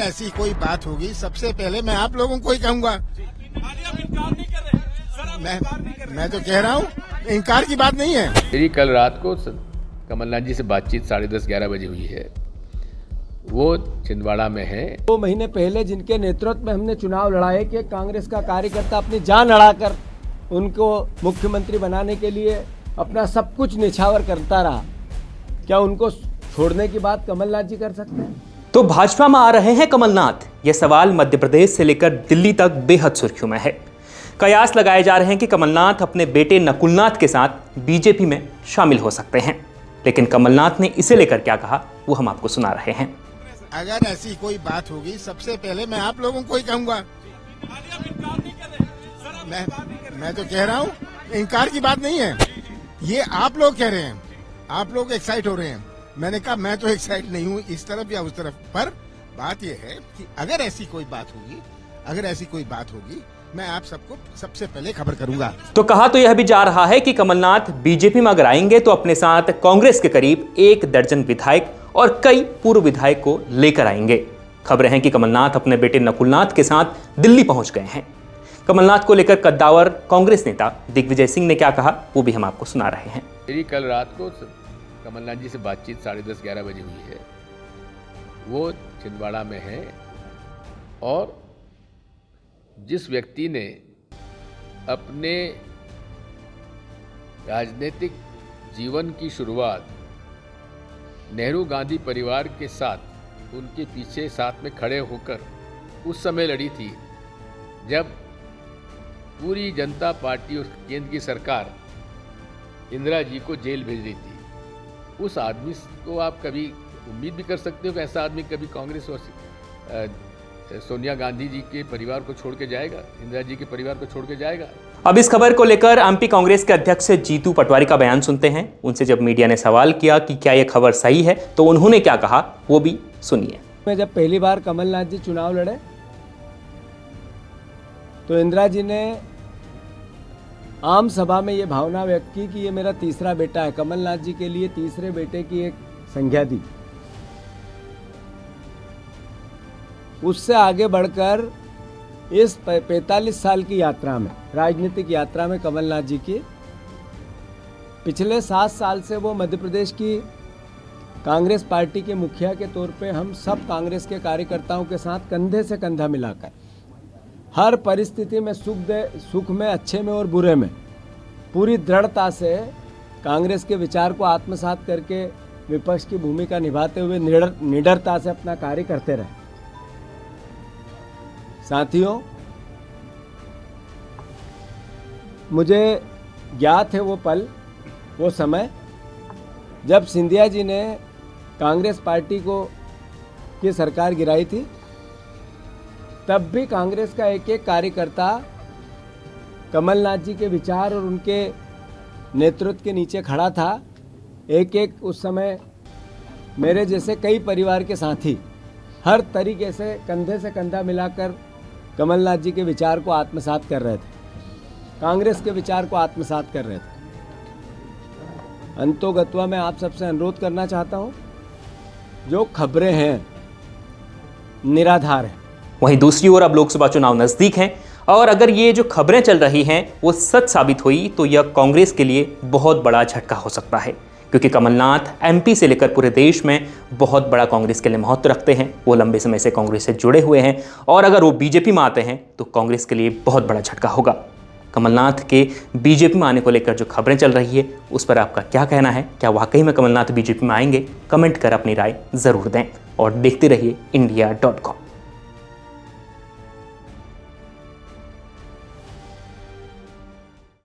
ऐसी कोई बात होगी सबसे पहले मैं आप लोगों को ही कहूंगा। मैं तो कह रहा हूँ इनकार की बात नहीं है। मेरी कल रात को कमलनाथ जी से बातचीत 10:30-11 बजे हुई है। वो छिंदवाड़ा में है। 2 महीने पहले जिनके नेतृत्व में हमने चुनाव लड़ाए कि कांग्रेस का कार्यकर्ता अपनी जान अड़ाकर उनको मुख्यमंत्री बनाने के लिए अपना सब कुछ निछावर करता रहा, क्या उनको छोड़ने की बात कमलनाथ जी कर सकते हैं? तो भाजपा में आ रहे हैं कमलनाथ? यह सवाल मध्य प्रदेश से लेकर दिल्ली तक बेहद सुर्खियों में है। कयास लगाए जा रहे हैं कि कमलनाथ अपने बेटे नकुलनाथ के साथ बीजेपी में शामिल हो सकते हैं, लेकिन कमलनाथ ने इसे लेकर क्या कहा वो हम आपको सुना रहे हैं। अगर ऐसी कोई बात होगी सबसे पहले मैं आप लोगों को ही कहूंगा। मैं तो कह रहा हूँ इनकार की बात नहीं है। ये आप लोग कह रहे हैं, आप लोग एक्साइट हो रहे हैं। मैंने कहा मैं तो एक्साइट नहीं हूँ इस तरफ या उस तरफ, पर बात यह है कि अगर ऐसी कोई बात होगी मैं आप सबको सबसे पहले खबर करूंगा। तो कहा तो यह भी जा रहा है कि कमलनाथ बीजेपी में अगर आएंगे तो अपने साथ कांग्रेस के करीब 1 दर्जन विधायक और कई पूर्व विधायक को लेकर आएंगे। खबरें हैं कि कमलनाथ अपने बेटे नकुलनाथ के साथ दिल्ली पहुंच गए हैं। कमलनाथ को लेकर कद्दावर कांग्रेस नेता दिग्विजय सिंह ने क्या कहा वो भी हम आपको सुना रहे हैं। मेरी कल रात को कमलनाथ जी से बातचीत 10:30-11 बजे हुई है। वो छिंदवाड़ा में है और जिस व्यक्ति ने अपने राजनीतिक जीवन की शुरुआत नेहरू गांधी परिवार के साथ उनके पीछे साथ में खड़े होकर उस समय लड़ी थी जब पूरी जनता पार्टी और केंद्र की सरकार इंदिरा जी को जेल भेज रही थी, उस आदमी को आप कभी उम्मीद भी कर सकते हो कि ऐसा आदमी कभी कांग्रेस और सोनिया गांधी जी के परिवार को छोड़ के जाएगा, इंदिरा जी के परिवार को छोड़ के जाएगा? अब इस खबर को लेकर एमपी कांग्रेस के अध्यक्ष जीतू पटवारी का बयान सुनते हैं। उनसे जब मीडिया ने सवाल किया कि क्या यह खबर सही है तो उन्होंने क्या कहा वो भी सुनिए। मैं जब पहली बार कमलनाथ जी चुनाव लड़े तो इंदिरा जी ने आम सभा में ये भावना व्यक्त की कि ये मेरा तीसरा बेटा है। कमलनाथ जी के लिए तीसरे बेटे की एक संज्ञा दी। उससे आगे बढ़कर इस 45 साल की यात्रा में, राजनीतिक यात्रा में कमलनाथ जी की पिछले 7 साल से वो मध्य प्रदेश की कांग्रेस पार्टी के मुखिया के तौर पे हम सब कांग्रेस के कार्यकर्ताओं के साथ कंधे से कंधा मिलाकर हर परिस्थिति में सुख में, अच्छे में और बुरे में पूरी दृढ़ता से कांग्रेस के विचार को आत्मसात करके विपक्ष की भूमिका निभाते हुए निडरता से अपना कार्य करते रहे। साथियों, मुझे ज्ञात है वो पल, वो समय जब सिंधिया जी ने कांग्रेस पार्टी की सरकार गिराई थी। तब भी कांग्रेस का एक एक कार्यकर्ता कमलनाथ जी के विचार और उनके नेतृत्व के नीचे खड़ा था। एक एक उस समय मेरे जैसे कई परिवार के साथी हर तरीके से कंधा मिलाकर कमलनाथ जी के विचार को आत्मसात कर रहे थे, कांग्रेस के विचार को आत्मसात कर रहे थे। अंतोगत्वा मैं आप सबसे अनुरोध करना चाहता हूं, जो खबरें हैं निराधार हैं। वहीं दूसरी ओर अब लोकसभा चुनाव नजदीक हैं और अगर ये जो खबरें चल रही हैं वो सच साबित हुई तो यह कांग्रेस के लिए बहुत बड़ा झटका हो सकता है, क्योंकि कमलनाथ एमपी से लेकर पूरे देश में बहुत बड़ा कांग्रेस के लिए महत्व रखते हैं। वो लंबे समय से कांग्रेस से जुड़े हुए हैं और अगर वो बीजेपी में आते हैं तो कांग्रेस के लिए बहुत बड़ा झटका होगा। कमलनाथ के बीजेपी में आने को लेकर जो खबरें चल रही है उस पर आपका क्या कहना है? क्या वाकई में कमलनाथ बीजेपी में आएंगे? कमेंट कर अपनी राय जरूर दें और देखते रहिए इंडिया.com।